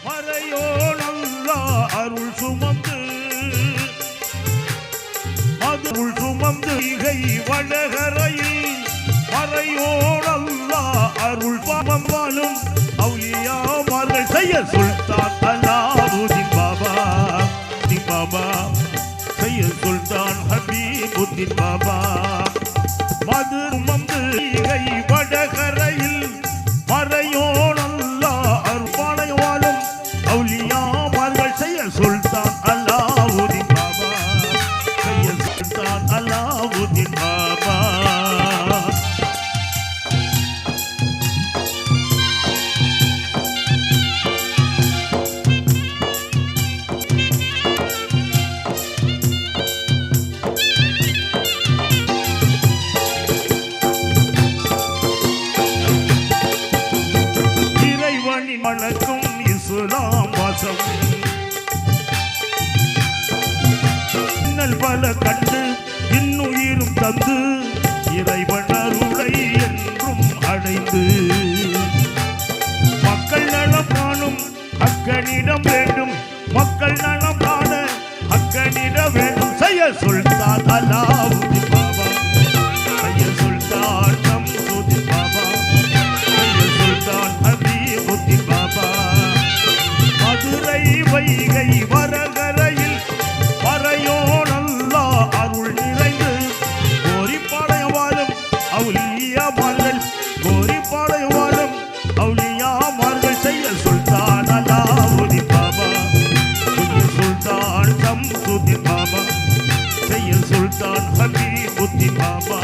மறையோன் அல்லாஹ் அருள் சுமந்து அருள் சுமந்து இகை வடகரையில் மறையோன் அல்லாஹ் அருள் பாமம்பாலும் அவுலியாமார்கள் செய்ய சுல்தான் அலாவுதீன் பாபா பாபா செய்ய சுல்தான் ஹபீபுத்தீன் பாபா மது மந்து இகை வடகரையில் மறையோன் அல்லாஹ் அருள்பானை வாழும் அவுலியாமார்கள் செய்ய சுல்தான் அலாவுதீன் பாபா செய்ய சுல்தான் அலாவுதீன் பாபா வணக்கும் இஸ்லாம் வாசம் இன்னல் பல கண்டு இன்னுயிரும் தந்து இறைவன் அருளை என்றும் அடைந்து மக்கள் நலம் காணும் அக்கனிடம் வேண்டும் மக்கள் நலம் காண அக்கனிடம் வேண்டும் செய்ய சுல்தான் அலாவுதீன் பாபா செய்ய சுல்தான் ஷம்சுதீன் பாபா செய்ய சுல்தான் ஹபீபுத்தீன் பாபா மதுரை வைகை வரகரையில் மறையோன் அல்லாஹ் அருள் நிறைந்து கோரிப்பாளையம் வாழும் அவுலியாமார்கள் கோரிப்பாளையம் வாழும் அவுலியாமார்கள் செய்ய சுல்தான் அலாவுதீன் பாபா செய்ய சுல்தான் ஷம்சுதீன் பாபா செய்ய சுல்தான் ஹபீபுத்தீன் பாபா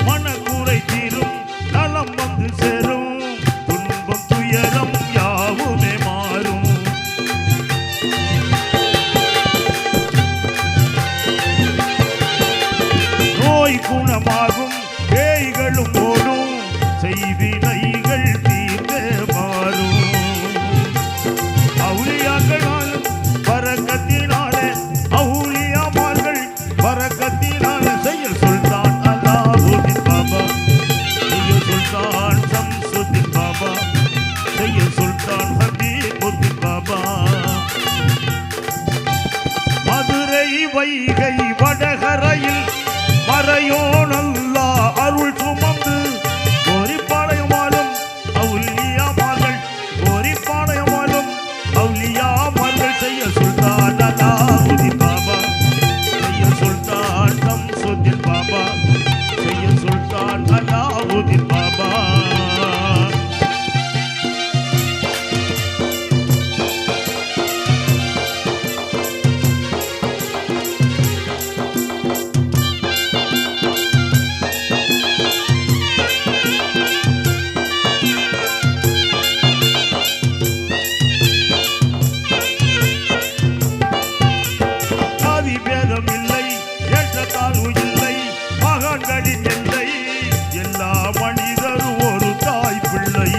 மனக்கூரை தீரும் நலம் வந்து சேரும் துன்பம் துயரம் யாவுமே மாறும் நோய் குணமாகும் பேய்களும் ஓடும் செய்வினைகள் தீர்ந்தே மாறும் அவுலியாக்களாலும் பரக்கத்தினாலே அவுலியாமார்கள் பரக்கத்தினாலே செய்ய சுல்தான் அலாவுதீன் பாபா செய்ய சுல்தான் ஷம்சுதீன் பாபா செய்ய சுல்தான் ஹபீபுத்தீன் பாபா மதுரை வைகை வடகரையில் மறையோன் அல்லாஹ் அருள் சுமந்து கோரிப்பாளையம் வாழும் அவுலியாமார்கள் கோரிப்பாளையம் வாழும் அவுலியாமார்கள் செய்ய சுல்தான் அலாவுதீன் பாபா செய்ய சுல்தான் ஷம்சுதீன் பாபா செய்ய சுல்தான் அலாவுதீன் பாபா பேதம் இல்லை ஏற்றத்தாழ்வு இல்லை மகான்களின் எல்லை எல்லா மனிதரும் ஒரு தாய் பிள்ளை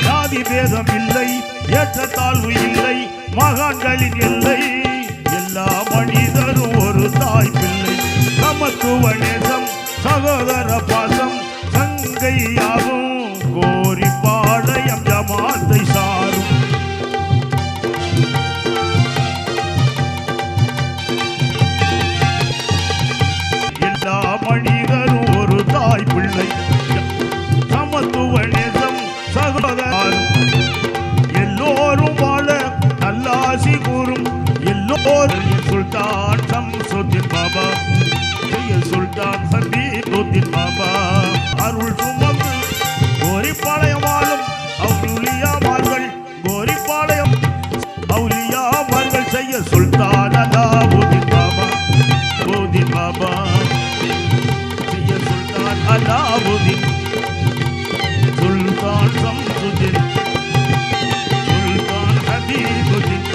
ஜாதி பேதம் இல்லை ஏற்றத்தாழ்வு இல்லை மகான்களின் எல்லை எல்லா மனிதரும் ஒரு தாய் பிள்ளை சமத்துவ நேசம் சகோதர பாசம் சங்கையாகும் கோரிப்பாளையம் ஜமாத்தை சாரும் எல்லா மனிதரும் ஒரு தாய் பிள்ளை சமத்துவ நேசம் சகோதரம் எல்லோரும் வாழ நல்லாசி கூறும் எல்லோரும் சுல்தான் ஷம்சுதீன் பாபா செய்ய சுல்தான் ஹபீபுத்தீன் பாபா அருள் சுமந்து கோரிப்பாளையம் வாழும் அவுலியாமார்கள் கோரிப்பாளையம் அவுலியாமார்கள் செய்ய சுல்தான் அலாவுதீன் பாபா புத்தீன் பாபா செய்ய சுல்தான் அலாவுதீன் சுல்தான் ஷம்சுதீன் சுல்தான் ஹபீபுத்தீன்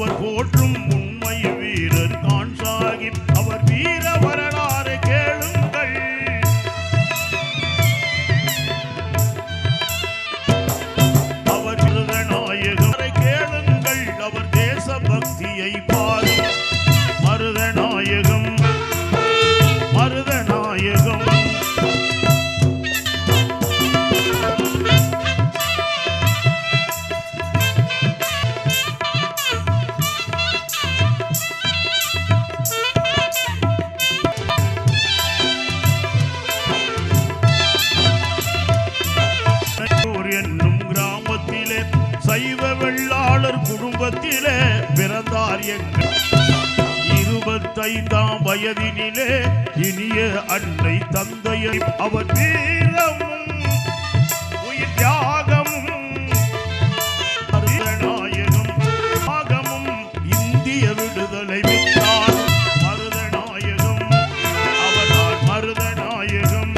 அவர் போற்றும் உண்மை வீரர் கான் சாஹிப். அவர் வீர வரலாறு கேளுங்கள். அவர் மருதநாயகரை கேளுங்கள். அவர் தேசபக்தியை பாரும். மருதநாயகம் மருதநாயகம் என்னும் கிராமத்திலே சைவ வெள்ளாளர் குடும்பத்திலே பிறந்தார் எங்கள் 25ஆம் வயதினிலே இனிய அன்னை தந்தையை. அவர் வீரமும் உயிர் தியாகமும் மருதநாயகம் தியாகமும் இந்திய விடுதலை விட்டார். மருதநாயகம் அவர்தான் மருதநாயகம்.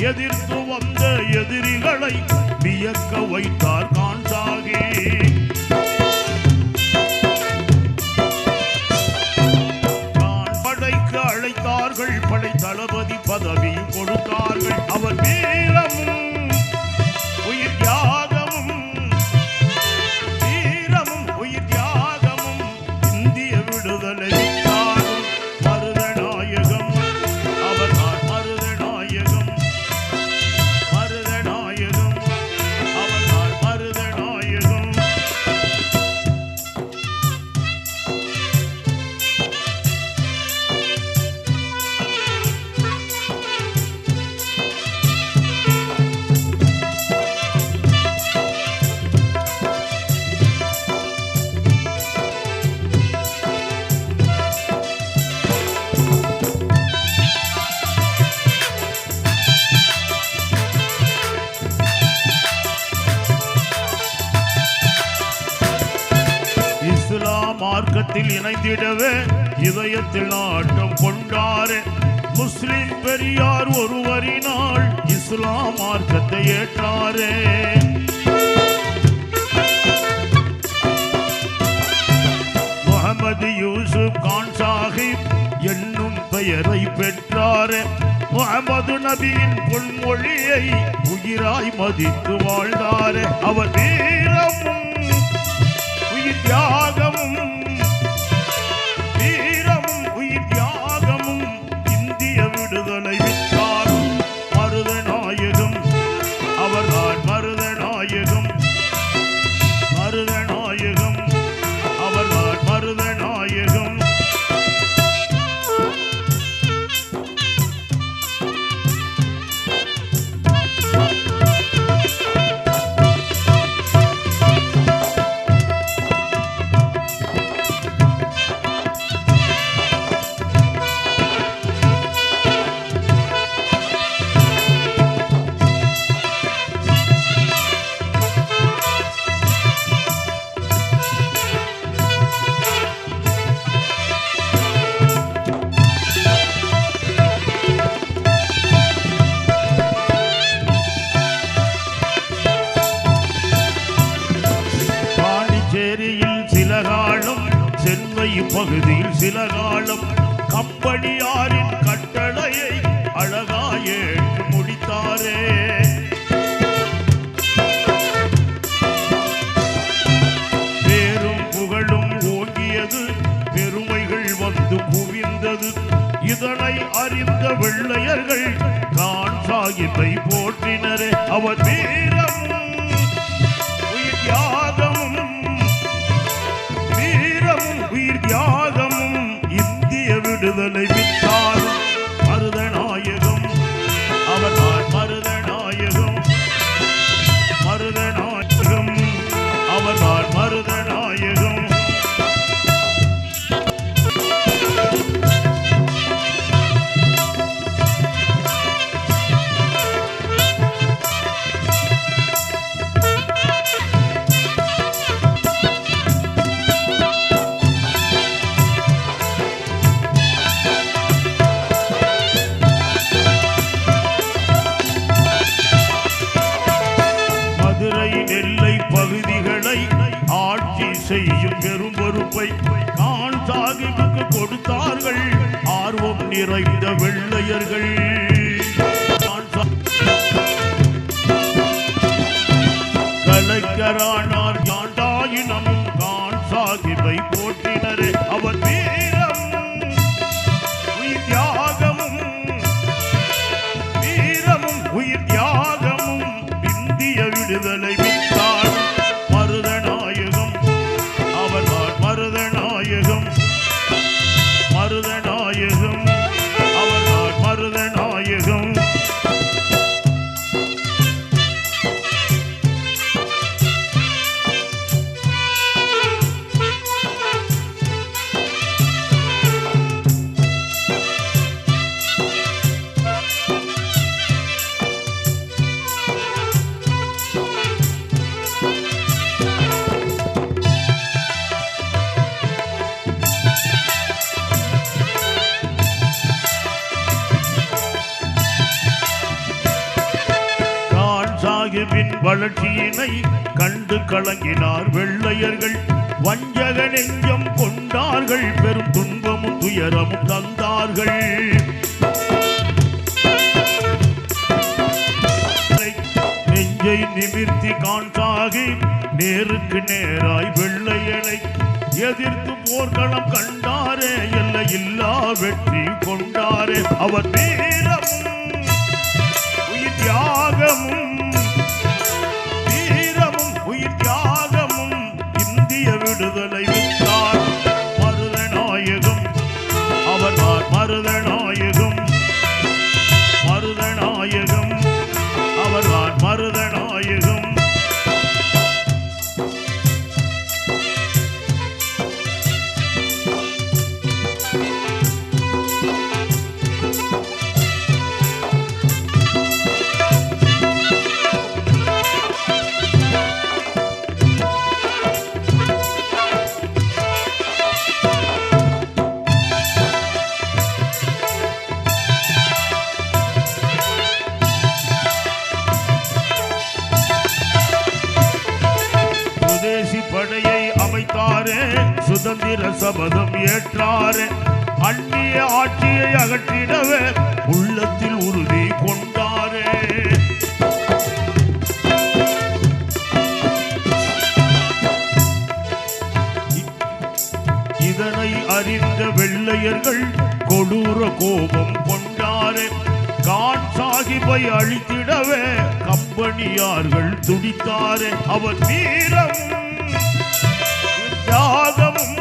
எதிர்த்து வந்த எதிரிகளை வியக்க வைத்தார் கான் சாஹிப். கான் படைக்கு அழைத்தார்கள். படை தளபதி பதவியும் கொடுத்தார்கள். அவர் வீரமும் உயிர் தியாகமும் வீரமும் உயிர் தியாகமும் இந்திய விடுதலை விட்டாரும். மருதநாயகம் அவர்தான் மருதநாயகம். இஸ்லாம் மார்க்கத்தில் இணைந்திடவே இதயத்தில் நாட்டம் கொண்டாரே. முஸ்லிம் பெரியார் ஒருவரினால் இஸ்லாம் மார்க்கத்தை ஏற்றாரே. முகமது யூசுப் கான் சாஹிப் என்னும் பெயரை பெற்றாரே. முகமது நபியின் பொன்மொழியை உயிராய் மதித்து வாழ்ந்தாரே. அவர் வீரமும் உயிர் தியாகமும் வீரமும் உயிர் தியாகமும் இந்திய விடுதலை விட்டாரும். மருதநாயகம் அவர்தான் மருதநாயகம். மருதநாயகம் அவர்தான் மருதநாயகம். சென்னை பகுதியில் சில காலம் கம்பெனியாரின் கட்டளையை அழகாய் ஏற்று முடித்தாரே. பேரும் புகழும் ஓங்கியது. பெருமைகள் வந்து குவிந்தது. இதனை அறிந்த வெள்ளையர்கள் கான் சாஹிப்பை போற்றினரே. அவர் வீரமும் உயிர் தியாகமும் வீரமும் உயிர் தியாகமும் இந்திய விடுதலை விட்டாரும். மருதநாயகம் அவர்தான் மருதநாயகம். மருதநாயகம் அவர்தான் மருதநாயகம். செய்யும் பெரும் பொறுப்பை கான் சாகிபுக்கு கொடுத்தார்கள் ஆர்வம் நிறைந்த வெள்ளையர்கள். கலைஞரானார் யாண்டாயினமும் கான் சாகிபை போற்றினரே. அவர் வீரமும் உயிர் தியாகமும் உயிர் தியாகமும் இந்திய விடுதலை வித்தார் மருதநாயகம். அவர்தான் மருதநாயகம் மருதநாயகம் அவர்தான் மருதநாயகம். சாகிபின் வளர்ச்சியினை கண்டு கலங்கினார் வெள்ளையர்கள். வஞ்சக நெஞ்சம் கொண்டார்கள், பெரும் துன்பமும் துயரமும் தந்தார்கள். நெஞ்சை நிமிர்த்தி கான் சாகிப் நேருக்கு நேராய் வெள்ளையனை எதிர்த்து போர்க்களம் கண்டாரே. எல்லையில்லா வெற்றி கொண்டாரே. அவர் வீரமும் உயிர் தியாகமும் உயிர் தியாகமும் இந்திய விடுதலை வித்தார் மருதநாயகம். அவர்தான் மருதநாயகம் மருதநாயகம் அவர்தான் மருதநாயகம். படையை அமைத்தாரே, சுதந்திர சபதம் ஏற்றாரே. அந்நிய ஆட்சியை அகற்றிடவே உள்ளத்தில் உறுதி கொண்டாரே. இதனை அறிந்த வெள்ளையர்கள் கொடூர கோபம் கொண்டாரே. கான் சாகிபை அழித்திடவே கம்பெனியார்கள் துடித்தாரே. அவர் வீரமும் தியாகமும்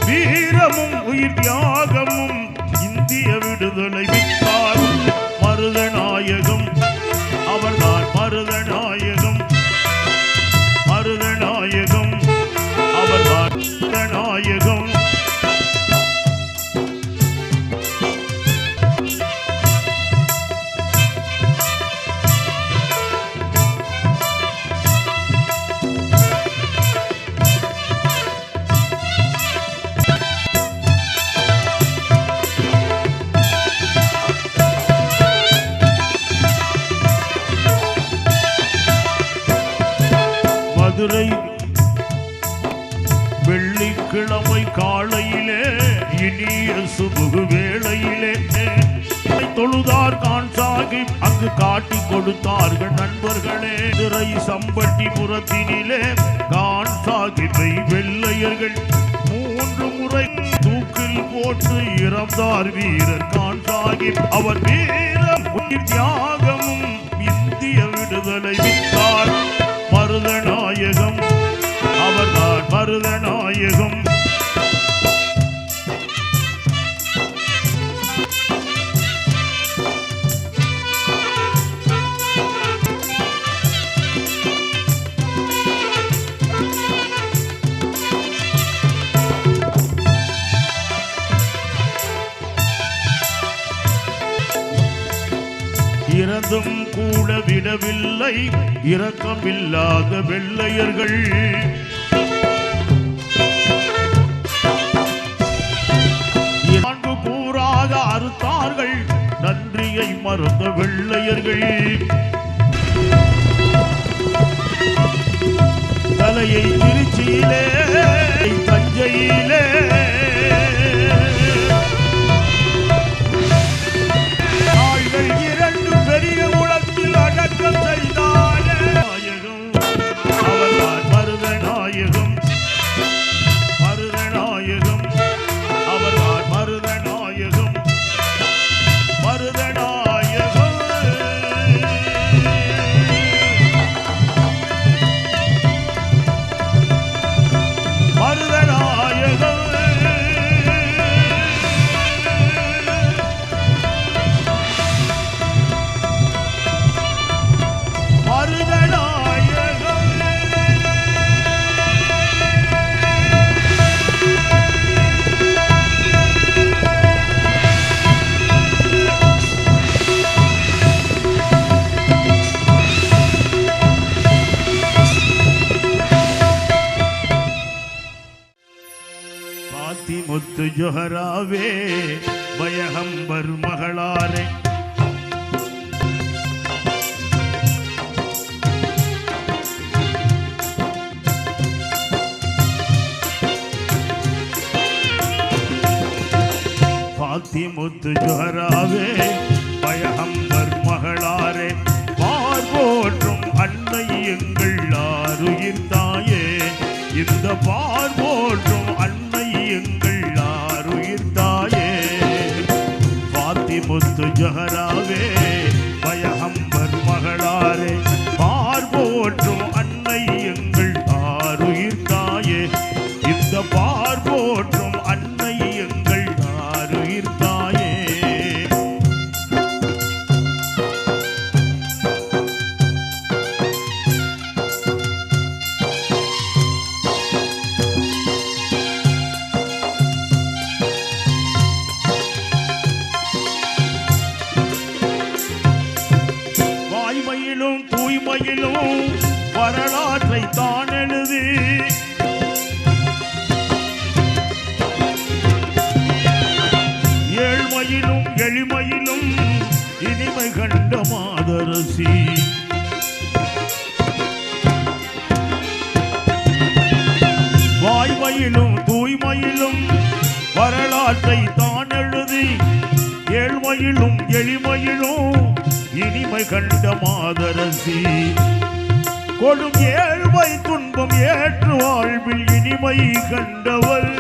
வீரமும் உயிர் தியாகமும் இந்திய விடுதலை வித்தார் மருதநாயகம். அவர்தான் மருதநாயகம் மருதநாயகம் அவர்தான் மருதநாயகம். மதுரை வெள்ளிக்கிழமை காலையிலே இனிய சுபுகு வேளையிலே தொழுதார் கான் சாகிப். அங்கு காட்டி கொடுத்தார்கள் நண்பர்களே. மதுரை சம்பட்டிபுரத்தினிலே கான் சாகிப்பை வெள்ளையர்கள் 3 முறை தூக்கில் போட்டு இறந்தார் வீரர் கான் சாகிப். அவர் வீரம் உயிர் தியாகமும் இந்திய விடுதலை வித்தார் மருதநாயகம். அவர்தான் மருதநாயகம். இறந்தும் கூட விடவில்லை இரக்கமில்லாத வெள்ளையர்கள். நான்கு கூறாக அறுத்தார்கள் நன்றியை மறந்த வெள்ளையர்கள். மலையை திருச்சியிலே தஞ்சையிலே நாள்கள் இரண்டு பெரிய குளத்தில் அடக்கம் செய்தாலே நாயகம் அவர்தான் மருதநாயகம் மருதநாயகம் அவர்தான் மருதநாயகம் மருதநாயகம் மருதநாயகம் முத்து ஜொஹராவே பயஹம்பர் மகளாரே முத்து ஜொஹராவே பயஹம்பர் மகளாரே பார்போற்றும் அன்னை எங்கள் ஆருயிர் தாயே இந்த பார்போற்றும் அன்னை எங்கள் ஆருயிர் தாயே முத்து ஜொஹராவே பயஹம்பர் மகளாரே பார்போற்றும் அன்னை எங்கள் ஆருயிர் தாயே இந்த பார்போற்றும் அன்னை எங்கள் ஆருயிர் தாயே தூய்மையிலும் வரலாற்றை தான் எழுதி ஏழ்மையிலும் எளிமையிலும் இனிமை கண்ட மாதரசி வாய்மையிலும் தூய்மையிலும் வரலாற்றை தான் எழுதி ஏழ்மையிலும் எளிமையிலும் இனிமை கண்ட மாதரசி கொடும் ஏழ்மை துன்பம் ஏற்று வாழ்வில் இனிமை கண்டவள்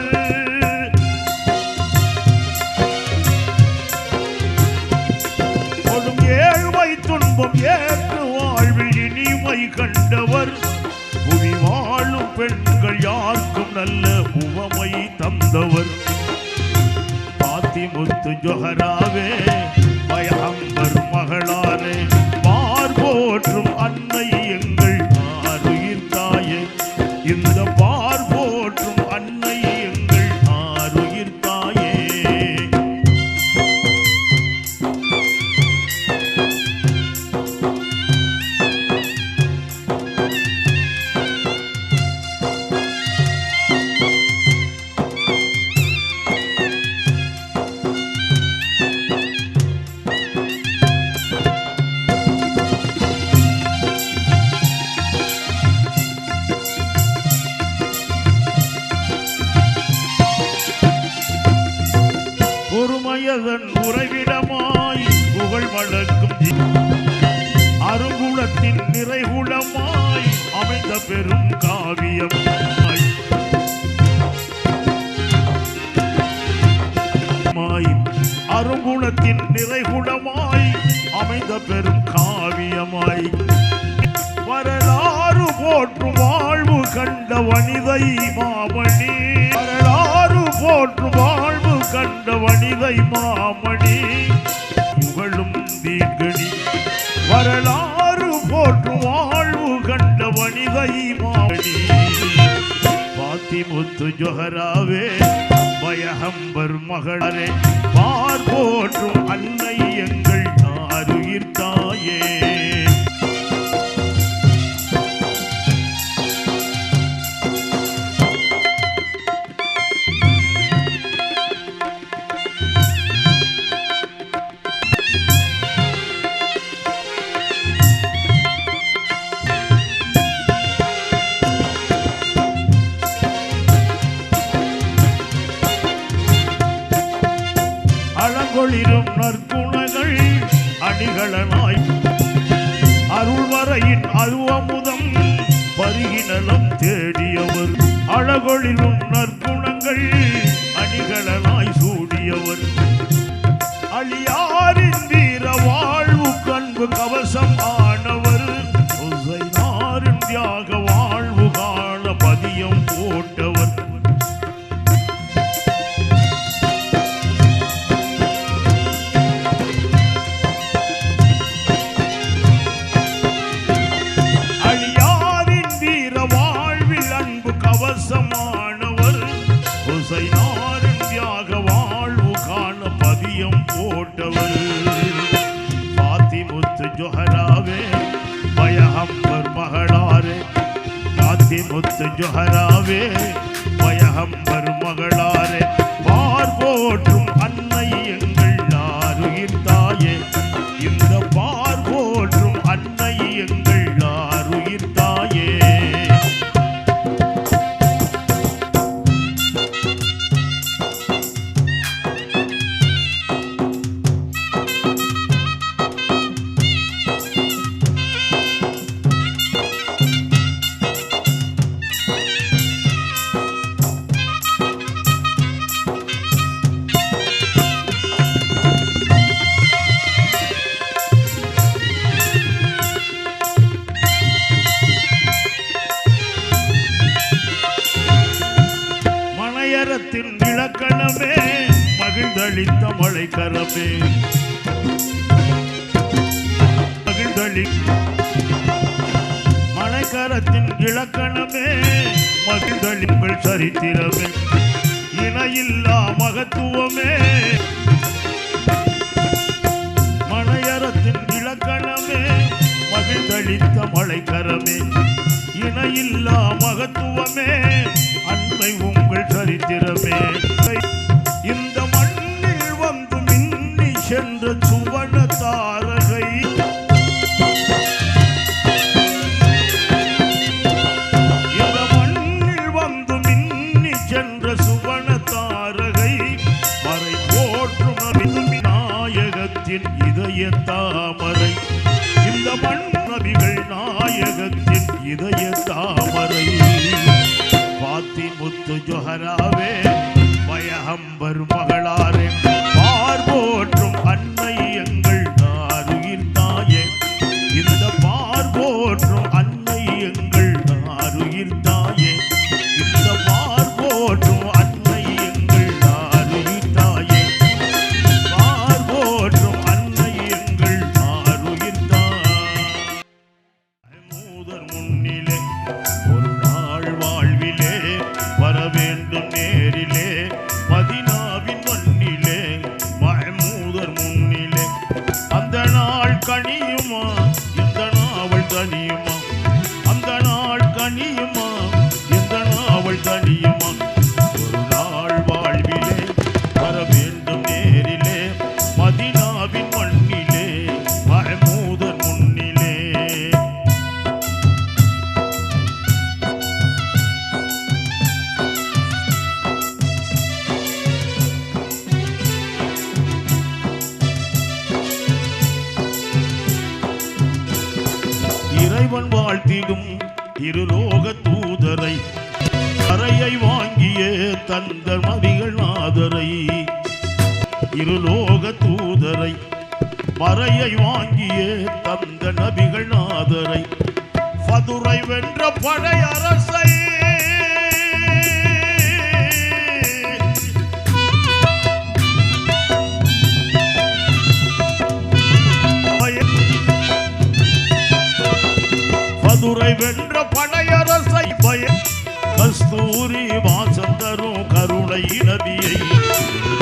கொடும் ஏழ்மை துன்பம் ஏற்று வாழ்வில் இனிமை கண்டவர் புவி வாழும் பெண்கள் யாருக்கும் நல்ல உவமை தந்தவர் முத்து ஜொஹராவே பயஹம்பர் மகளாரே பார்போற்றும் அன்னை எங்கள் ஆருயிர் தாயே இந்த பார்போற்றும் அன்னை எங்கள் ஆருயிர் தாயே பொறுமையதன் உறைவிடமாய் புகழ் வழக்கும் அருங்குளத்தின் நிறைகுளமாய் அமைந்த பெரும் காவியமாய் அருங்குளத்தின் நிறைகுளமாய் அமைந்த பெரும் காவியமாய் வரலாறு போற்றும் வாழ்வு கண்ட வனிதை மாமணி வரலாறு போற்றும் வாழ்வு கண்ட வனிதை மாமணி புகழும் தீர்கணி வரலாறு போற்றும் வாழ்வு கண்ட வனிதை மாமணி முத்து ஜொஹராவே பயஹம்பர் மகளே பார்போற்றும் அன்னை எங்கள் ஆருயிர் தாயே தேடியவர் அழகொழிலும் நற்குணங்கள் அணிகலனாய் சூடியவர் அழியாரின் வீர வாழ்வு கண்பு கவசம் ஆனவர் ஹுசைனாரின் தியாக வாழ்வு காண பதியம் போட்டவர் கவசமானவர் ஹுசைனாரின் தியாக வாழ்வு காண பதியம் போட்டவர் பாத்திமுத்து ஜொஹராவே பயஹம்பர் மகளாரே பாத்திமுத்து ஜொஹராவே பயஹம்பர் மகளாரே பார் போற்றும் அன்னை எங்கள் ஆருயிர் தாயே இந்த பார் போற்றும் அன்னை எங்கள் ஆருயிர் தாயே மனையறத்தின் இலக்கணமே மகிழ்ந்தளித்த மழைக்கரமே மழைக்கரத்தின் இலக்கணமே மகிழ்ந்தளிங்கள் சரித்திரமே இணையில்லா மகத்துவமே மனையறத்தின் இலக்கணமே மகிழ்ந்தளித்த மழைக்கரமே இணையில்லா மகத்துவமே அன்னை உங்கள் சரித்திரமே இந்த மண்ணில் வந்து மின்னி சென்ற சுவன தாரகை இந்த மண்ணில் வந்து மின்னி சென்ற சுவன தாரகை மறை போற்றும் நாயகத்தின் இதய தாமரை இந்த மண் நபிகள் நாயகத்தின் இதய தாமரை பாத்திமுத்து ஜொஹராவே பயஹம்பர் மகளாரே பார் போற்றும் அன்னை எங்கள் ஆருயிர் தாயே இந்த பார் போற்றும் அன்னை எங்கள் ஆருயிர் தாயே இந்த பார் போற்றும் அன்னை எங்கள் ஆருயிர் தாயே பார் போற்றும் அன்னை எங்கள் ஆருயிர் தாயே மூதர் முன்னிலே ஒரு நாள் வாழ்விலே வர வேண்டும் நேரிலே மதீனாவின் மண்ணிலே மஹ்மூதர் முன்னிலே அந்த நாள் கனியுமா இந்த நாவல் தனியுமா அந்த நாள் கனியுமா இந்த நாவல் தனியுமா ஒரு நாள் வாழ்விலே வர வேண்டும் நேரிலே மதீனாவின் மண்ணிலே மஹ்மூதர் முன்னிலே இறைவன் வாழ்த்திடும் இருலோக தூதரை கரையை வாங்கிய தந்த நபிகள் நாதரை இருலோக தூதரை மறையை வாங்கிய தந்த நபிகள் நாதரை ஃபதுரை வென்ற படையரசை மதுரை வென்ற படையரசை பய கஸ்தூரி வாசம் தரும் கருணை நபியை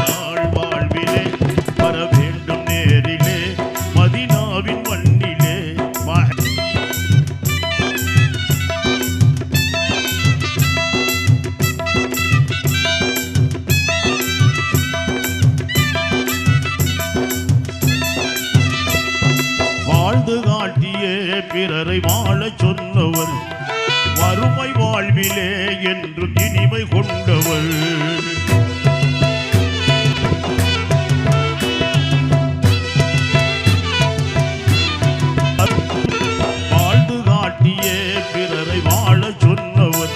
நாள் வாழ்விலே வர வேண்டும் நேரிலே மதீனாவின் மண்ணிலே வாழ்ந்து காட்டியே பிறரை வாழச் சொன்னவர் வறுமை வாழ்விலே என்று இனிமை கொண்டவர் வாழ்ந்து காட்டியே பிறரை வாழச் சொன்னவர்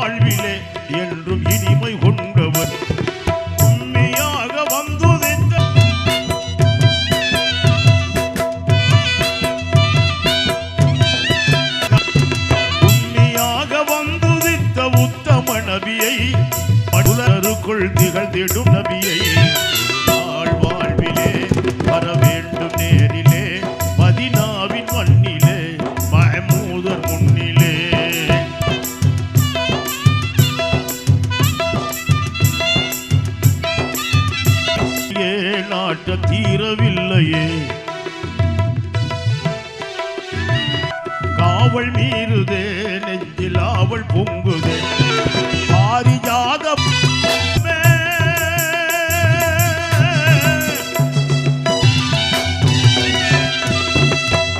வாழ்விலே என்றும் இனிமை கொண்டவர் உண்மையாக வந்துதித்த உத்தம நபியை மடுலருக்குள் திகழ்ந்திடும் நபியை வாழ்விலே வர வேண்டும் நேரிலே மதீனாவின் மண்ணிலே மஹ்மூதர் முன்னிலே நாட்ட தீரவில்லையே காவல் மீறுதே நெஞ்சில் அவள் பொங்குதே பாரிஜாத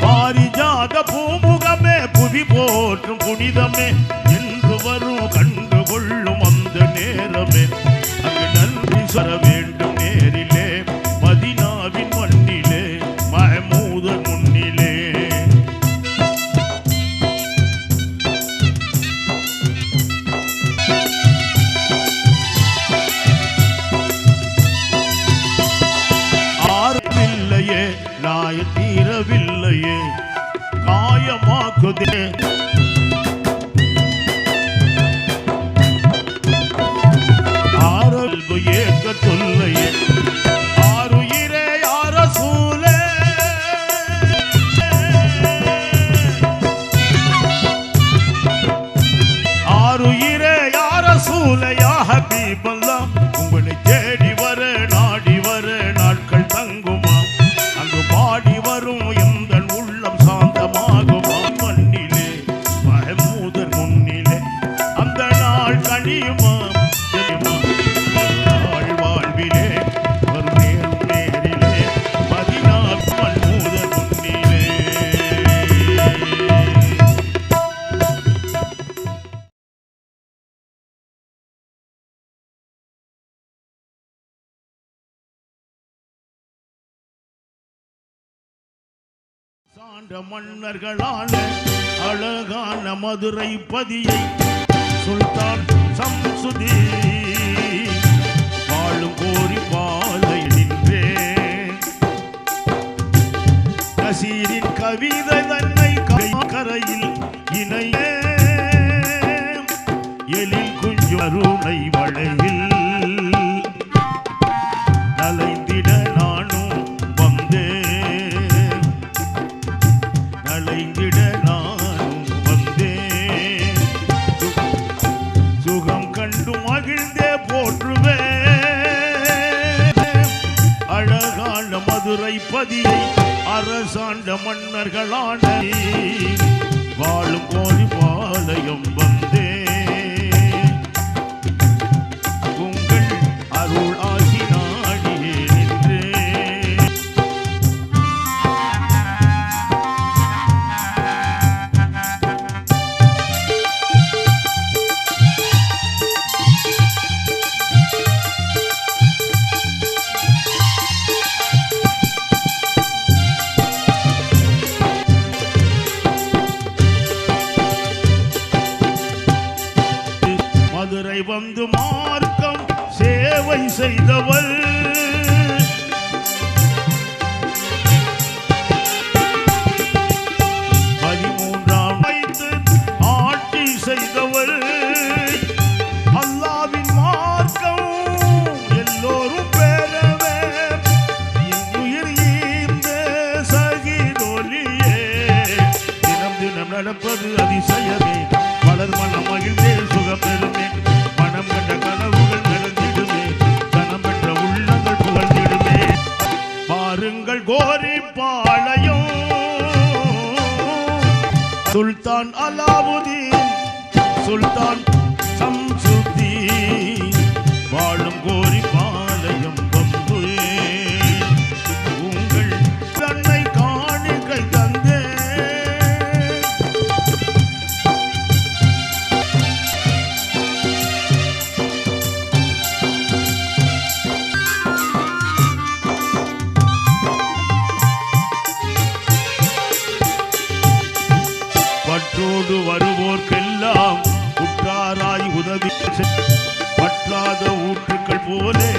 பாரிஜாத பூமுகமே புவி போற்றும் புனிதமே என்று வரும் கண்டு கொள்ளும் அந்த நேரமே அங்கு நன்றி சொல்ல வேண்டும் நேரிலே மதீனாவின் மண்ணிலே மஹ்மூதர் முன்னிலே ஆறவில்லையே நாய தீரவில்லையே காயமாக்குதே ஆரல்பு ஏக்க தொல்லையே ஆருயிரே யார சூலே ஆருயிரே யார சூலையா ஹபீபல்லாஹ் உங்களை தேடி வர நாடி வர நாட்கள் தங்குமா அங்கு பாடி வரும் எந்த உள்ளம் சாந்தமாகுமா மண்ணிலே மஹ்மூதர் முன்னிலே அந்த நாள் கழியுமா வாழ்விலே வரும் நேரிலே மதீனாவின் மஹ்மூதர் முன்னிலே சான்ற மன்னர்களான அழகான மதுரை பதியை சுல்தான் சம்சுதீன் வாழும் கோரி பாலை நின்றே கசீரின் கவிதை தன்னை கரையில் இணையே எழில் குஞ்சு அருணை வளையில் நலைந்திட நானும் வந்தேன் நலைந்திட நானும் வந்தேன் சுகம் கண்டு மகிழ்ந்தே போற்றுவேன் அழகான மதுரை பதியை அரசாண்ட மன்னர்களான வாழும் கோரி பாளையம் வந்தே உங்கள் அருள் ஆசி நாடியே நின்றே மதுரை வந்து மார்க்கம் சேவை செய்தவள் பதிமூன்றாம் வைத்து ஆட்சி செய்தவள் அல்லாவின் மார்க்கம் எல்லோரும் பெறவே இன்னுயிர் ஈந்த சகிதொலியே தினம் தினம் நடப்பது அதிசயமே வளர் மனம் மகிழ்ந்தே சுகம் பெறுமே மனம் கண்ட கனவுகள் நடந்திடுமே கனம் பெற்ற உள்ளங்கள் புகழ்ந்திடுமே பாருங்கள் கோரி பாளையம் சுல்தான் அலாவுதீன் சுல்தான் சம்சுதீன் வாழும் கோரி பாளையம் வந்து உங்கள் தன்னை காணிக்கை தந்தே பற்றோடு வருவோர்க்கெல்லாம் உற்றார் வசதி பற்றாத ஊற்றுக்கள் போலே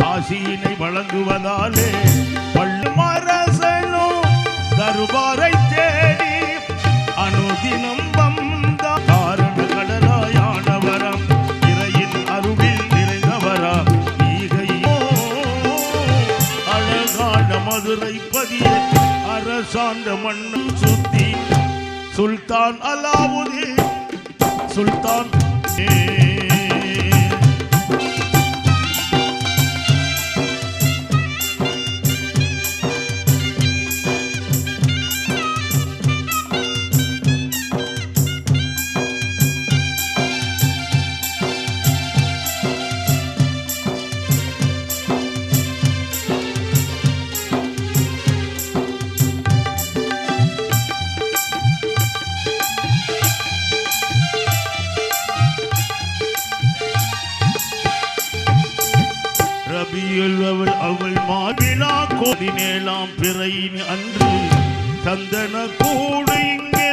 ஆசியினை வழங்குவதாலே பள்ளுமரசனும் தருபாரை தேடி அனுதினம் வந்த காரண கடலாயானவரம் இறையின் அருளில் நிறைந்தவரம் ஈகையோ அழகான மதுரை பதிய அரசாண்ட மண்ணம் சுத்தி சுல்தான் அலாவுதீன் சுல்தான் அவள் மாவிழா 17ஆம் பிறை அன்று சந்தன கூடு இங்கே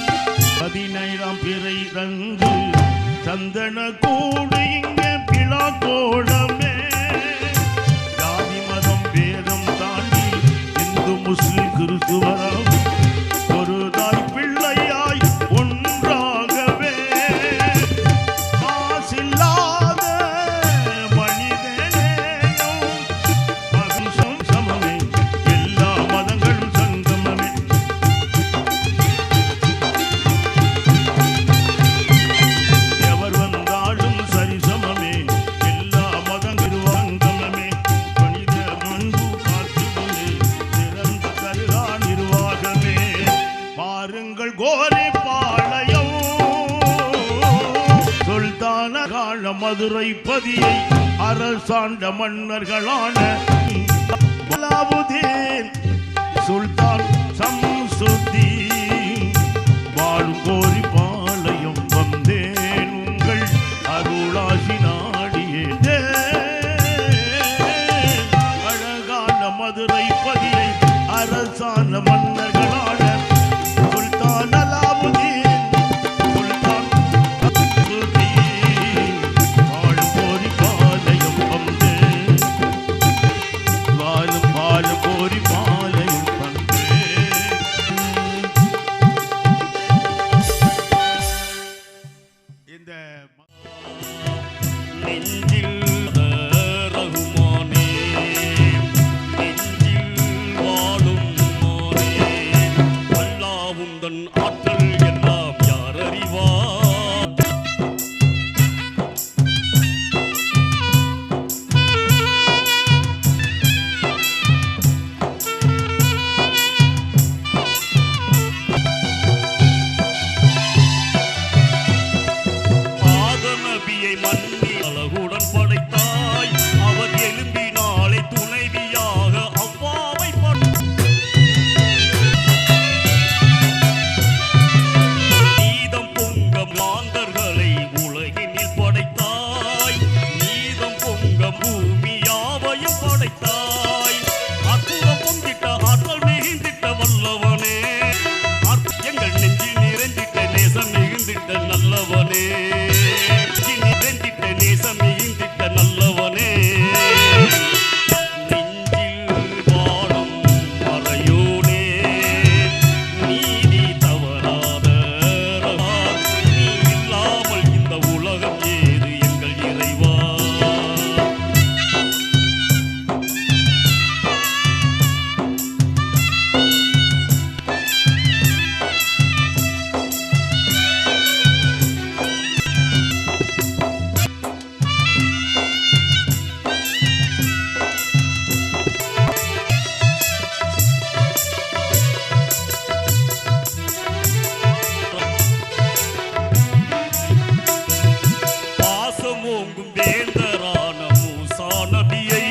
17ஆம் பிறை அன்று சந்தன கூடு இங்கே பிழா கோடமே ஜாதி மதம் பேதம் தாண்டி இந்து முஸ்லிம் கிறிஸ்துவராம் ஒரு தாய் பிள்ளையாய் ஒன்றாகவே மாசில்லாத மனிதனேயும் மகிழ்ச்சும் சமமே எல்லா மதங்களும் சங்கமமே எவர் வந்தாலும் சரிசமமே எல்லா மதங்களும் சங்கமமே மனித மன்பு காத்திடுமே சிறந்த கருகா நிர்வாகமே பாருங்கள் கோரி பாளையம் சுல்தான கால மதுரை பதியை அரசாண்ட மன்னர்களான அலாவுதீன் சுல்தான் சம்சுத்தீன் வாழும் கோரி பாளையம் வந்தேன் உங்கள் அருளாசி நாடியே அழகான மதுரை பதியை அரசாண்ட மன்னர்களான சுல்தான் அலாவுதீன் சுல்தான் சம்சுத்தீன் வாழும் கோரி பாளையம் வந்தேன் வாழும் கோரி பாளையம் வந்தேன் இந்த நெஞ்சில் ரகுமானே நெஞ்சில் வாழும் மானே அல்லாஹ்வுந்தன் ஆற்றல் எல்லாம் யார் அறிவார் ஆதநபியை மன்னி அழகுடன் படைத்தாய் அவர் எலும்பினாலே துணைவியாக அவ்வாவை நீதம் பொங்க மாந்தர்களை உலகினில் படைத்தாய் நீதம் பொங்க பூமியாவையும் படைத்தாய் அற்புதம் பொங்கிட்ட ஆற்றல் மிகுந்திட்ட வல்லவனே எங்கள் நெஞ்சில் நிறைந்திட்ட நேசம் மிகுந்திட்ட நல்லவனே நிறைந்திட்ட நேசம் மிகுந்திட்ட நல்லவனே நெஞ்சில் வாழும் மறையோனே நீதி தவறாத நீ இல்லாமல் இந்த உலகம் ஏது எங்கள் இறைவா பாசமோங்கும் வேந்தரான மூசா நபியை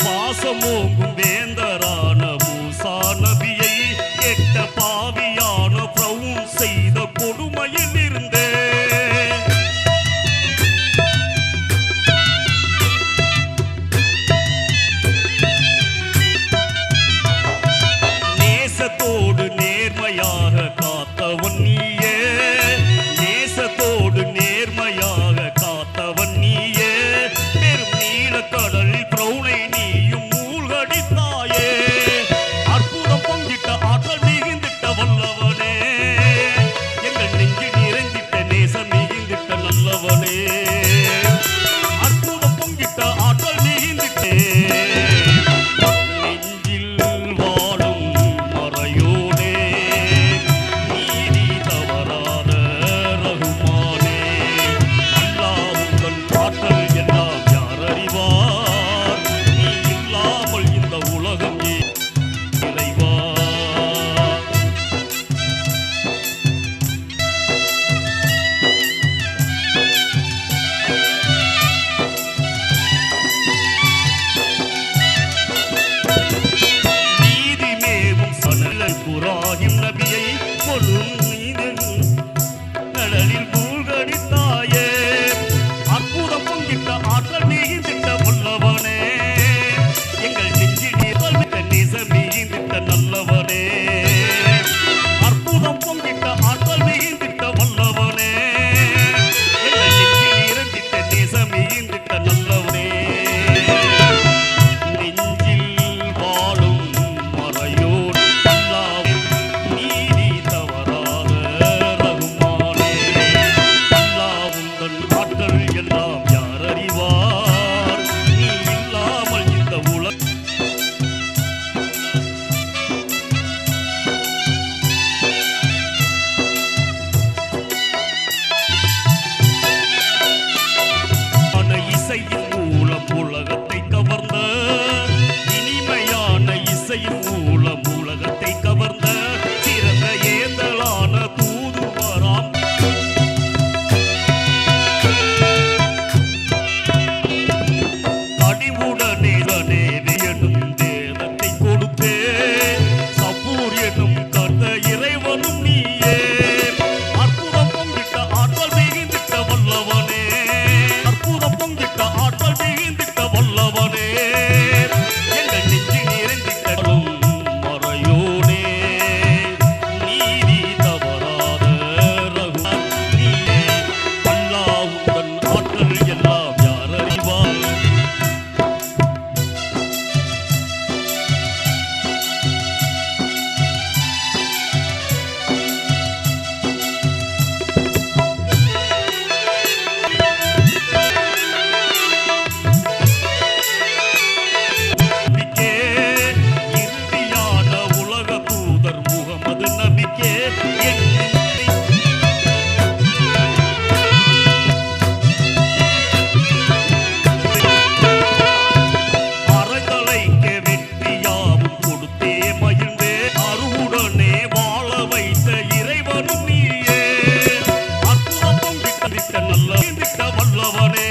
பாசமோங்கும் வேந்தரான மூசா நபியை கெட்ட பாவியான பிரவும் செய்த கொடுமையில் இருந்தே நேசத்தோடு நேர்மையாக காத்தவன் நீயே, நேசத்தோடு நேர்மையாக காத்தவன் நீயே, பெரும் நீலக்கடலில் பிரௌனை நீயும் மூழ்கடித்தாயே, அற்புதம் பொங்கிட்ட ஆற்றல் மிகுந்திட்ட வல்லவனே, எங்கள் நெஞ்சில் நிறைந்திட்ட நேசம் மிகுந்திட்ட நல்லவனே, அற்புதம் பொங்கிட்ட ஆற்றல் மிகுந்திட்டே, நெஞ்சில் வாழும் மறையோனே, நீதி தவறாத ரகுமானே, அல்லாஹ் உந்தன் ஆற்றல் எல்லாம் யார் அறிவார், நீ இல்லாமல் இந்த உலகம் இறைவா. நீதிமேவும் சனல் குராஹிம் நபியை கொல்லும் கடலில் மூழ்கடித்தாயே, அற்புதம் பொங்கிட்ட ஆற்றல் மிகுந்திட்ட வல்லவனே, எங்கள் நெஞ்சில் நிழல்விட்ட நேசம் மிகுந்திட்ட நல்லவனே, அற்புதம் பொங்கிட்ட ஆற்றல் மிகுந்திட்ட வல்லவனே, எங்கள் நெஞ்சில் நிறைந்திட்ட நேசம் மிகுந்திட்ட நல்லவனே, நெஞ்சில் வாழும் மறையோன் அல்லாஹ் நீதி தவறாத ரகுமானே, அல்லாஹ் உந்தன் ஆற்றல் எல்லாம் யார் அறிவார், நீ இல்லாமல் இந்த உலகம் இசையின் மூலம் உலகத்தை கவர்ந்த, இனிமையான இசையின் மூலம் உலகத்தை கவர்ந்த சிறந்த ஏந்தலான தூதுவராம் அடிவுடனே எனும் தேவத்தை கொடுத்தே, சபூர் எனும் கர்த்த இறைவனும் நீயே, அற்புதம் பொங்கிட்ட ஆற்றல் மிகுந்திட்ட வல்லவனே, அற்புதம் பொங்கிட்ட ஆற்றல் மிகுந்திட்ட வல்லவனே, எங்கள் நெஞ்சில் நிறைந்திட்ட மறையோனே, நீதி தவறாத ரகுமான் நீயே, அல்லாஹ் உந்தன் ஆற்றல் எல்லாம் யார் அறிவார். நபிக்கே, இறுதியான உலக தூதர் முகமது நபிக்கே, என் அறங்கலைக்க வெற்றியாவும் கொடுத்தே மகிழ்ந்தே, அருவுடனே வாழ வைத்த இறைவனும் நீயே, அற்புதம் பொங்கிட்ட நல்ல திட்ட வல்லவனே,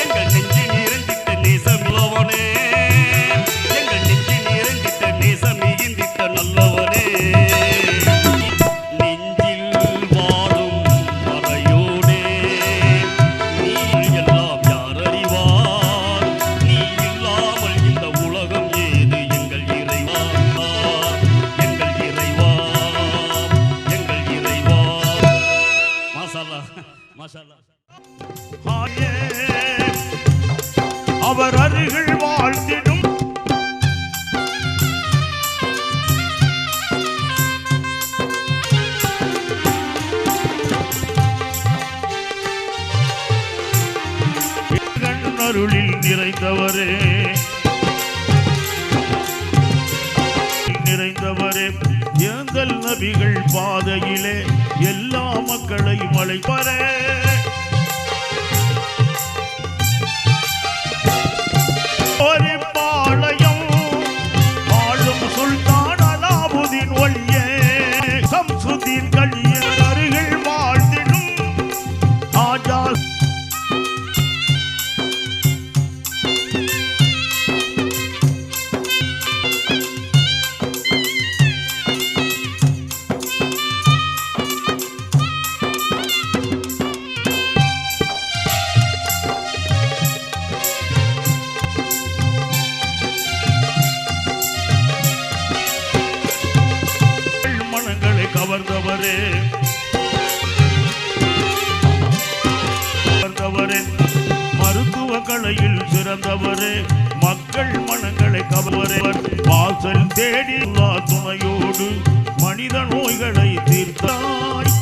எங்கள் நெஞ்சில் நிறைந்திட்ட நேசமில்லவனே, எங்கள் நெஞ்சில் நிறைந்திட்ட நேசம் மிகுந்திட்ட நல்லவனே, நெஞ்சில் வாழும் மறையோனே, நீ எல்லாம் யார் அறிவார், நீ இல்லாமல் இந்த உலகம் ஏது, எங்கள் இறைவா, எங்கள் இறைவா, எங்கள் இறைவா. மாஷா மாஷா அவர் அருகில் வாழ்ந்திடும் அருளில் நிறைந்தவரே, நிறைந்தவரே, ஏந்தல் நபிகள் பாதையிலே எல்லா மக்களையும் அழைப்பரே, ஒரு பாளையம் வாழும் சுல்தான் அலாவுதீன் ஒல்லியே, சம்சுதீன் கலியர் அருகில் வாழ்ந்திடும் ஆஜா அமர்ந்தவரே மருத்துவ கலையில் சிறந்தவரே மக்கள் மனங்களை கவர்வர் வாசல் தேடி துணையோடு மனித நோய்களை தீர்த்தாய்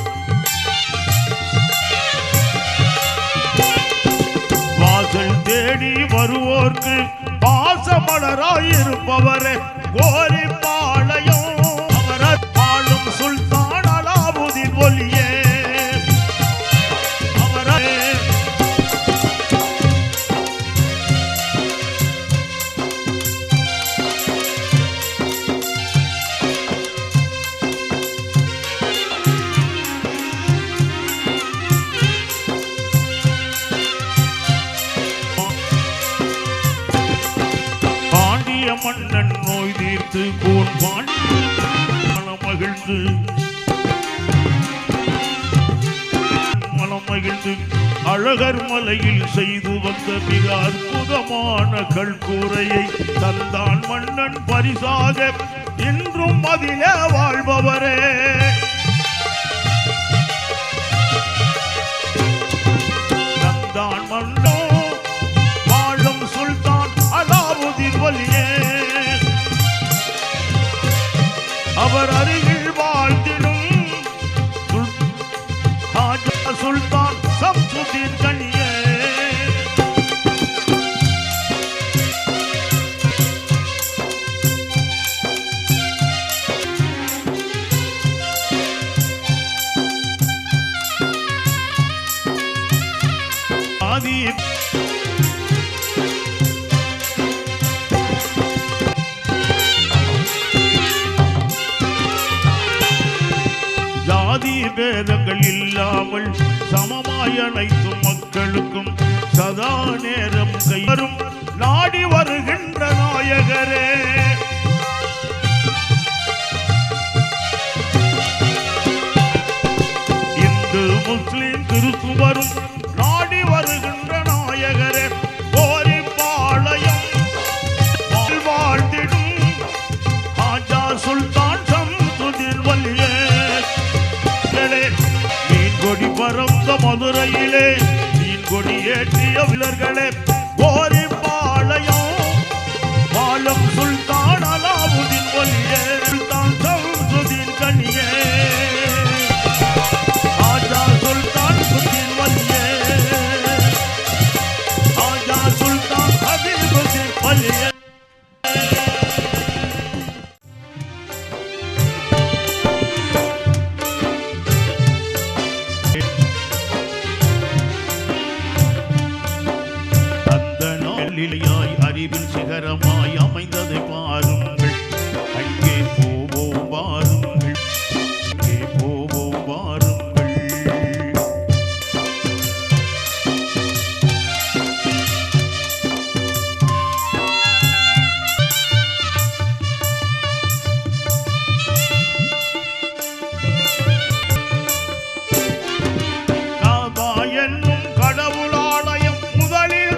வாசல் தேடி வருவோர்க்கு பாசமலராயிருப்பவரே கோரி பாளையம் அவரது ஆளும் சுல்தான் அலாவுதீன் ஒலியே மன்னன் நோய் தீர்த்து கோன் மனம் மகிழ்ந்து அழகர் மலையில் செய்து வந்த மிக அற்புதமான கல்கூரையை தந்தான் மன்னன் பரிசாக இன்றும் அதிலே வாழ்பவரே தந்தான் மன்னோ வாழும் சுல்தான் அலாவுதீன் ஒலியே அவர் அருகில் வாழ்ந்திடும் சுல்தான் சம்சுதீன் கனியே ஆதி ஜாதி பேதங்கள் இல்லாமல் சமமாய் அனைத்து மக்களுக்கும் சதா நேரம் கைவரும் நாடி வருகின்ற நாயகரே இந்து முஸ்லிம் கிறிஸ்துவரும் நாடி வருகின்ற நாயகரே கோரி பாளையம் வாழ்ந்திடும் ஆஜா சுல்தான் சம்சுதீன் ஒலியே மீன் கொடி பறந்த மதுரையிலே மீன் கொடி ஏற்றிய வீரர்களே கோரி பாளையம் பாலம் சுல்தான் அலாவுதீன் ஒலியே சுல்தான் சம்சுதீன் கனியே ஆஜா சுல்தான் சுதீன் ஒலியே ஆஜா சுல்தான் ஹபீபுதீன் ஒலியே அறிவில் சிகரமாய் அமைந்ததை பாருங்கள் அங்கே போவோம் வாருங்கள் அங்கே போவோம் வாருங்கள் காபா என்னும் கடவுளாலயம் முதலில்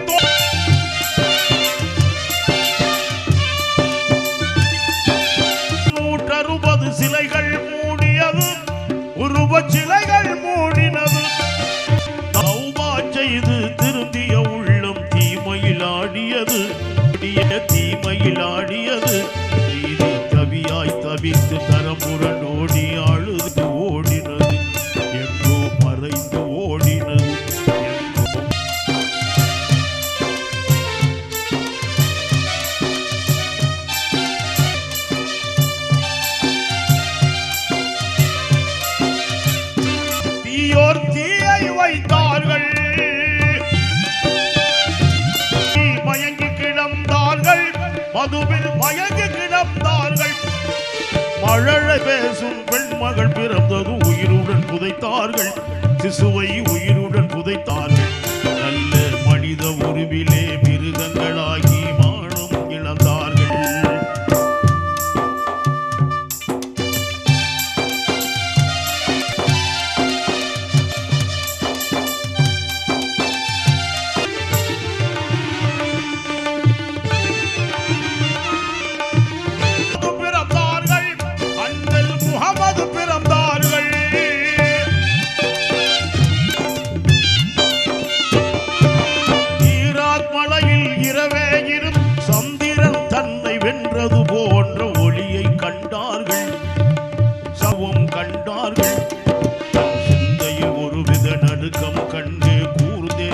160 சிலைகள் மூடியது உருவச் சிலைகள் மூடினது தௌபா செய்து திருந்திய உள்ளம் தீமையில் ஆடியது தீமையில் ஆடியது நீதி கவியாய் தவித்து தரமுரணோடி அழுது ஓடினது எங்கோ மறைந்து ஓடினது தீயை வைத்தார்கள் மயங்கி கிடந்தார்கள் மதுவில் மயங்கி கிடந்தார்கள் மழலை பேசும் பெண்மகள் பிறந்தது உயிருடன் புதைத்தார்கள் சிசுவை உயிருடன் புதைத்தார்கள் நல்ல மனித உருவிலே மிருகங்களாகி மானம் இழந்தார்கள் பிறந்தார்கள் கண்டார்கள். தன் சிந்தையில் ஒருவித நடுக்கம் கண்டு கூர்ந்தே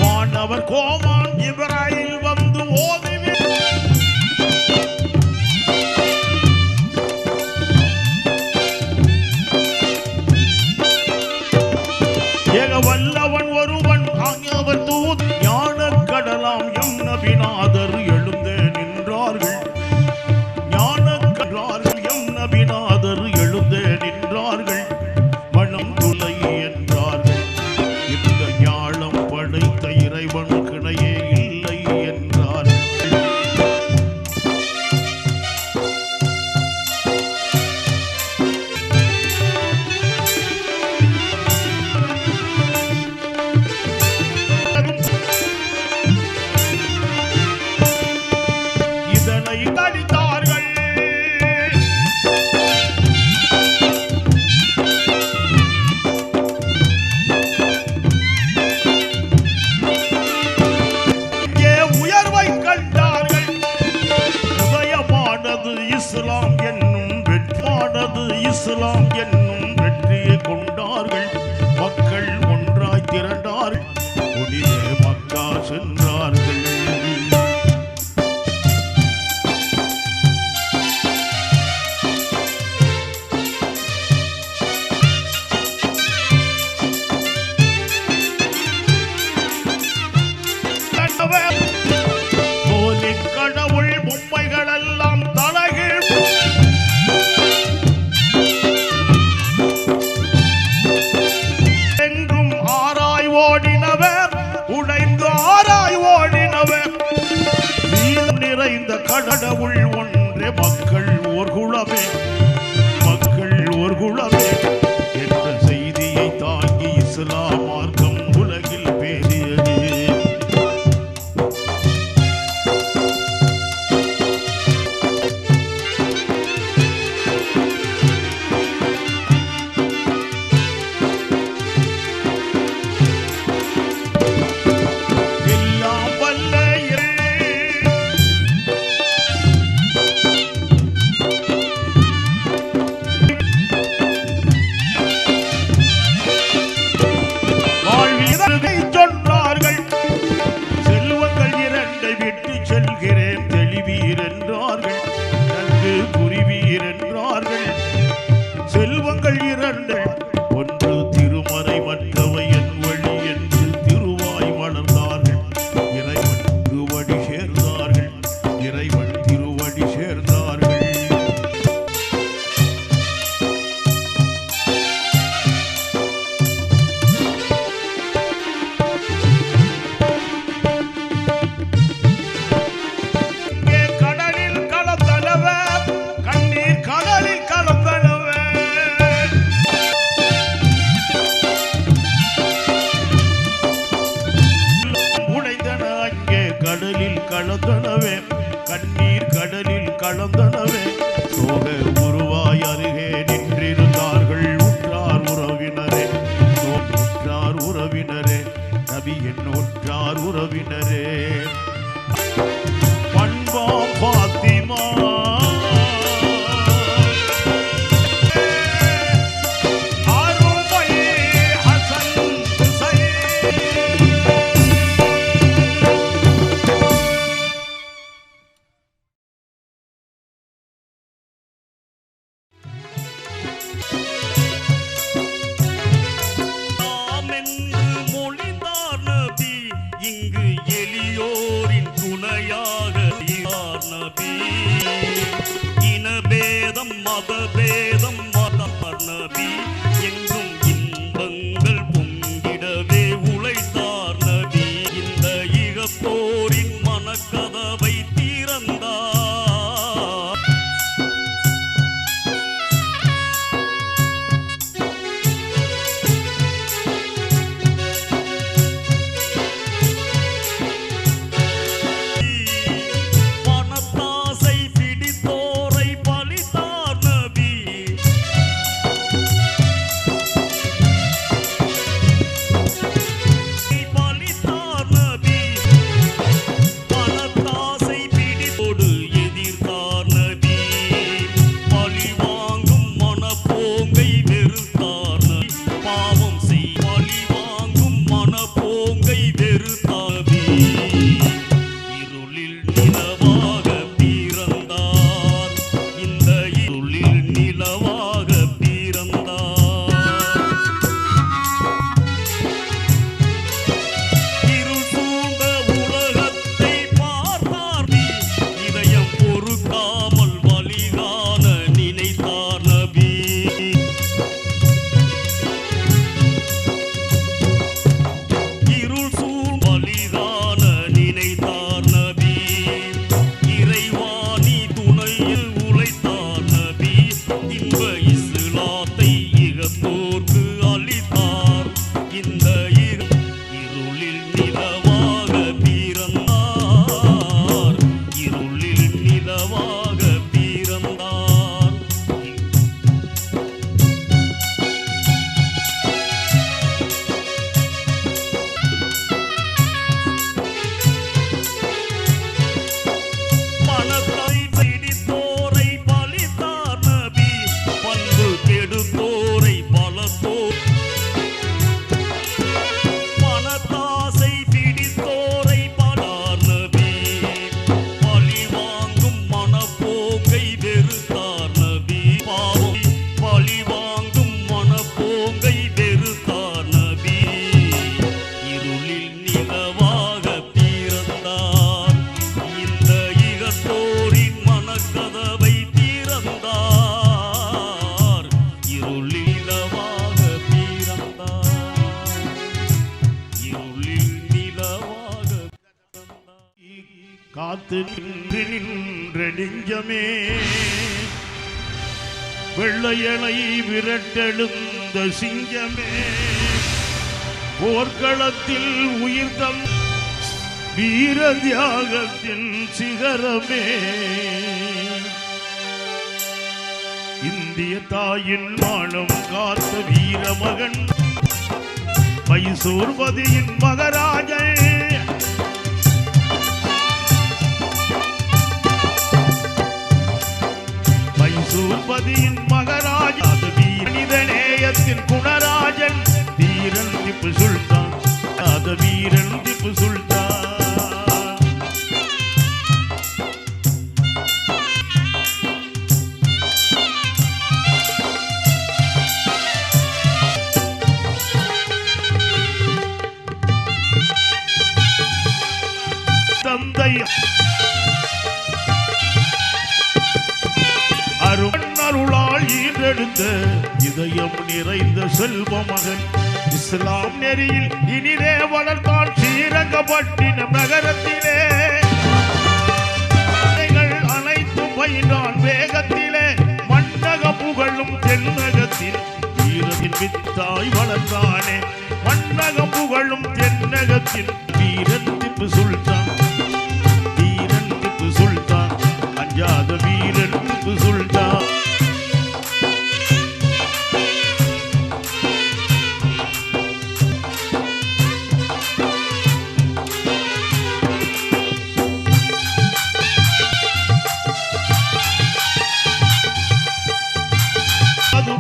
வானவர் கோமான் இப்ராஹிம் வந்து ஓதி வல்லவன் ஒருவன் ஆகியவர் தூத் ஞான கடலாம் எம் நபிநாதர் எழுந்தே நின்றார்கள். ஞான கடலார்கள் எம் நபிநாதர் எழுந்தே நின்றார்கள். மனம் துளை என்றார்கள். இந்த ஞானம் படைத்த இறைவன் கிணையே இல்லை என்றார்கள். இஸ்லாம் என்னும் வெற்றியை கொண்டார்கள். மக்கள் ஒன்றாய் திரண்டார்கள். கொடியே மக்கா சென்றார்கள். போலி கடவுள் பொம்மைகள் எல்லாம் தலைகீழ் எங்கும் ஆராய் ஓடினவர் உடைந்து ஆராய் ஓடினவர் நிறைந்த கடவுள் ஒன்றே மக்கள் ஓர் குலமே மக்கள் ஓர் குலமே என்ற செய்தியை தாங்கி இஸ்லாம் மார்க்கம் உலகில் பேசியது. காத்து நின்று நின்ற நெஞ்சமே வெள்ளையனை விரட்டெழுந்த சிங்கமே போர்க்களத்தில் உயிர் தம் வீர தியாகத்தின் சிகரமே இந்திய தாயின் மானம் காத்த வீரமகன் மைசூர்பதியின் மகராஜன் மைசூர்பதியின் மகராஜா மனிதநேயத்தின் குணராஜன் வீரன் திப்பு சுல்தான் வீரன் திப்பு சுல்தான் தந்தை அருளால் ஈன்றெடுத்த இதயம் நிறைந்த செல்வ மகன் இஸ்லாம் நெறியில் இனிதே வளர்த்தான் ஸ்ரீரங்கப்பட்டினம் நகரத்திலே அனைத்தும் பயின்றான் வேகத்திலே மண்டக புகழும் தென்னகத்தில் வீரத்தின் வித்தாய் வளர்ந்தானே மண்டக புகழும் தென்னகத்தில் வீரன் திப்பு சுல்தான் வீரன் திப்பு சுல்தான் அஞ்சாத வீரன் திப்பு சுல்தான்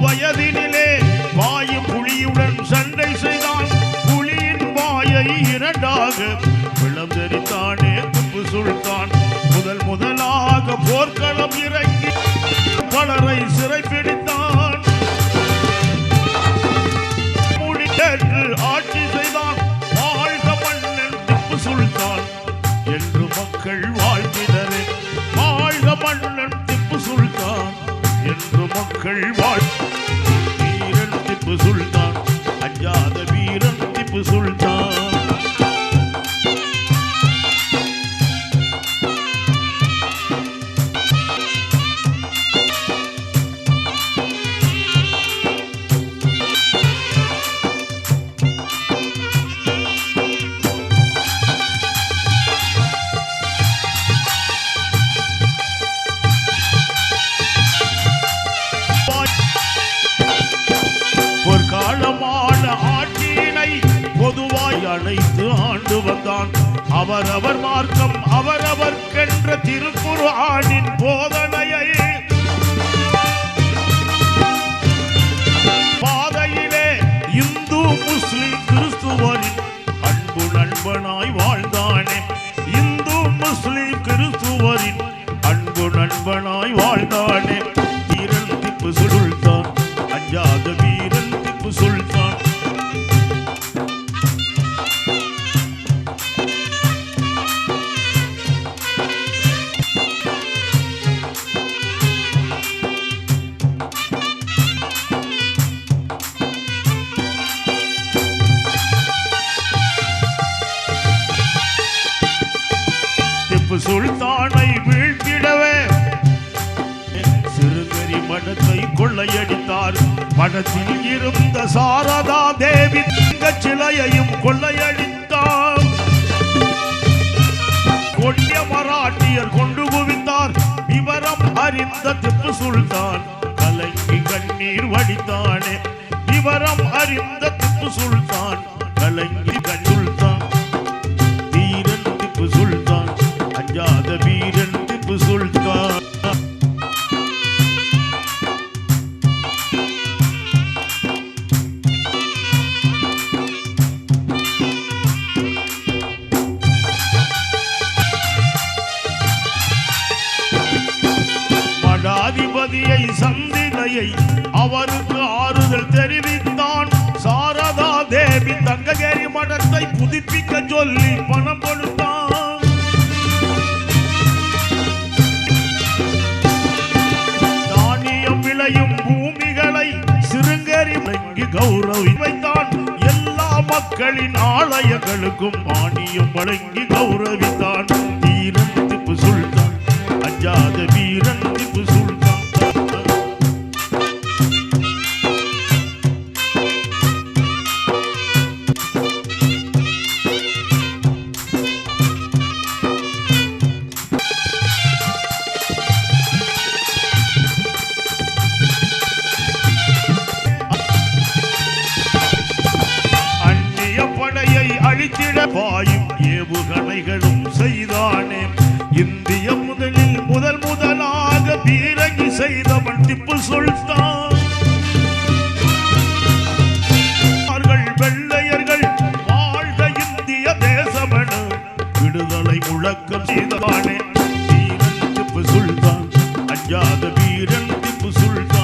வயதினிலே வாயு புலியுடன் சண்டை செய்தான் புலியின் வாயை இரண்டாக விளந்தரித்தானே திப்பு சுல்தான் முதலாக போர்க்களம் இறங்கி பலரை சிறைப்பிடித்தான் முடித்தேற்று ஆட்சி செய்தான் வாழ்க மன்னன் திப்பு சுல்தான் என்று மக்கள் வாழ்த்தினரே வாழ்க மன்னன் திப்பு சுல்தான் என்று மக்கள் வாழ் வீரன் திப்பு சுல்தான் அஞ்சாத வீரன் திப்பு சுல்தான் அழைத்து ஆண்டு வந்தான் அவரவர் மார்க்கம் அவரவர்க்கென்ற திருக்குர்ஆனின் போதனையை பாதையிலே இந்து முஸ்லிம் கிறிஸ்துவரின் அன்பு நண்பனாய் வாழ்ந்தானே இந்து முஸ்லிம் கிறிஸ்துவரின் அன்பு நண்பனாய் வாழ்ந்தானே வீரன் திப்பு சுல்தான் அஞ்சாத வீரன் திப்பு சுல்தான் சுல்தானை வீழ்த்திடவே சிறுகரி மடத்தை கொள்ளையடித்தார் மடத்தில் இருந்த சாரதா தேவி சிலையையும் கொள்ளையடித்தார் கொடிய மராட்டியர் கொண்டு குவித்தார் விவரம் அறிந்த திப்பு சுல்தான் கலங்கி கண்ணீர் வடித்தானே விவரம் அறிந்த திப்பு சுல்தான் கலங்கி கண்ணுள்தான் வீரன் திப்பு சுல்தான் அஞ்சாத வீரன் திப்பு சுல்தான் மடாதிபதியை சந்திலையை அவருக்கு ஆறுதல் தெரிவித்தான் சாரதா தேவி தங்ககிரி மடத்தை புதுப்பிக்க சொல்லி பணம் கொடுத்தான் தானியம் விளையும் பூமிகளை சிறுங்கரி கௌரவி வைத்தான் எல்லா மக்களின் ஆலயங்களுக்கும் மானியம் வழங்கி கௌரவித்தான் வீரன் வீரன் திப்பு சுல்தான். அழித்திட பாயும் ஏவுகணைகளும் செய்தானே. இந்திய முதலாக பீரங்கி செய்தவன் திப்பு சுல்தான். வெள்ளையர்கள் வாழ்க இந்திய தேசமன விடுதலை முழக்கம் செய்தானே. வீரன் திப்பு சுல்தான், அஞ்சாத வீரன் திப்பு சுல்தான்.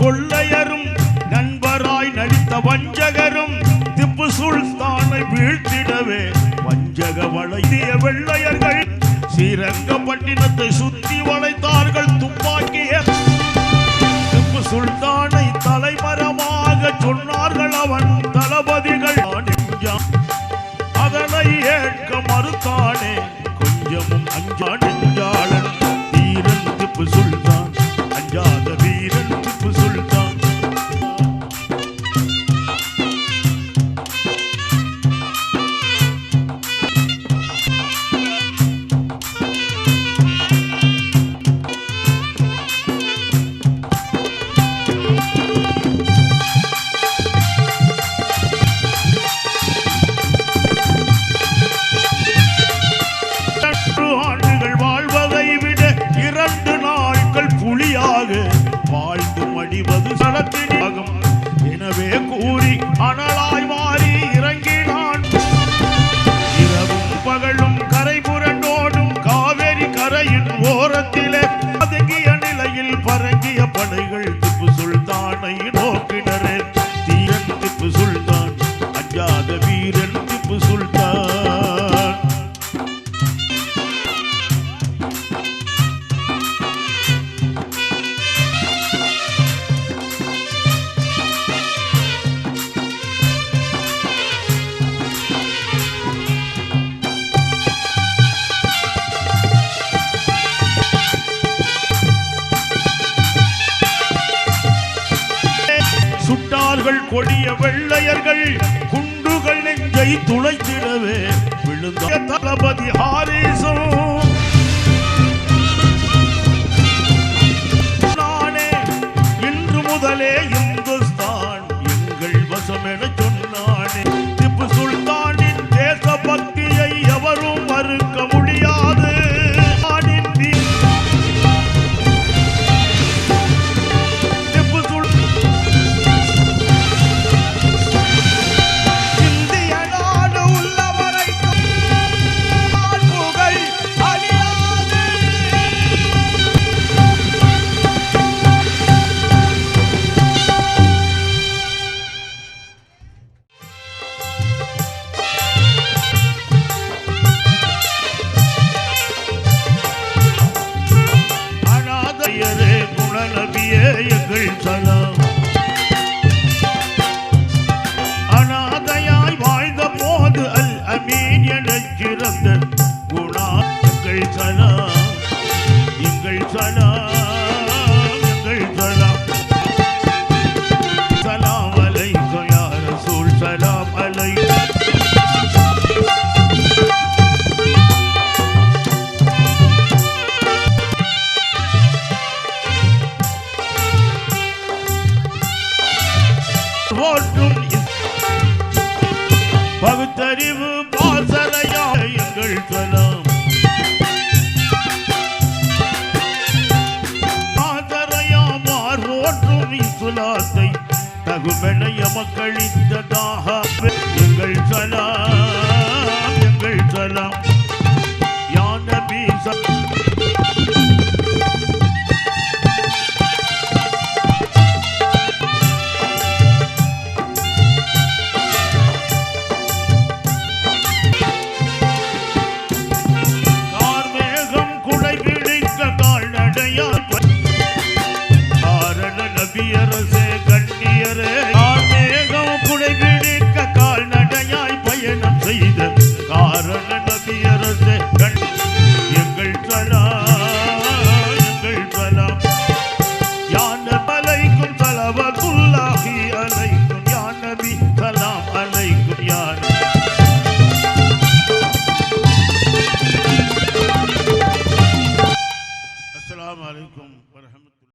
கொள்ளையரும் நண்பராய் நடித்த வஞ்சகரும் திப்பு சுல்தானை வீழ்த்திடவே வஞ்சக வளைய வெள்ளையர்கள் ஸ்ரீரங்கப்பட்டினத்தை சுத்தி வளைத்தார்கள் துப்பாக்கிய. திப்பு சுல்தானை தலைமரமாக சொன்னார்கள் அவன் தளபதிகள். அதனை ஏற்க மறுத்தானே கொஞ்சமும் அஞ்சா நெஞ்சாளன் வீரன் திப்பு சுல்தான், அஞ்சாத வீரன் திப்பு சுல்தான். ஆண்டுகள் வாழ்வதை விட 2 நாட்கள் புலியாக வாழ்ந்து மடிவது சடத்தினாகும். எனவே கூறி அனலாய் மாறி இறங்கினான். இரவும் பகலும் கரை புரண்டோடும் காவேரி கரையின் ஓரத்திலே பதுங்கிய நிலையில் பரங்கிய படைகள் திப்பு சுல்தானை நோக்கினரே. தீரன் திப்பு சுல்தான், அஞ்சாத வீரன் திப்பு சுல்தான். சுட்டார்கள் கொடிய வெள்ளையர்கள் குண்டுகள் நெஞ்சை துளைத்திடவே விழுந்த தளபதி ஹாரிசும். நானே இன்று முதலே இந்துஸ்தான் எங்கள் வசம் என சொன்னானே. திப்பு சுல்தானின் தேச பக்தியை எவரும் மறுக்க முடியாது. எங்கள் சலாம் அநாதையாய் வாழ்ந்த போது அல் அமீன் எனச் சிறந்த குணா. எங்கள் சலாம், எங்கள் சலாம், எங்கள் சலாம். சலாம் அலைக்கும் யா ரசூல், சலாம் அலைக்கும். பகுத்தறிவு பாசறையா எங்கள் சலாம். பாசறையா மாறோற்றும் இஸ்லாத்தை தகுமெனைய மக்களித்ததாக எங்கள் சலாம், எங்கள் சலாம். யா நபி நடையால் காரண நபியரசே கண்ணியரே மேகம் குடை பிடிக்க கால்நடையாய் பயணம் செய்த காரண நபியரசே எங்கள் சலாம் யான அலைக்கும் சலவத்துல்லாஹி அலைக்கும் யா நபி சலாம் அலைக்கும் யா அஸ்ஸலாமு அலைக்கும் வரஹ்மத்துல்லாஹி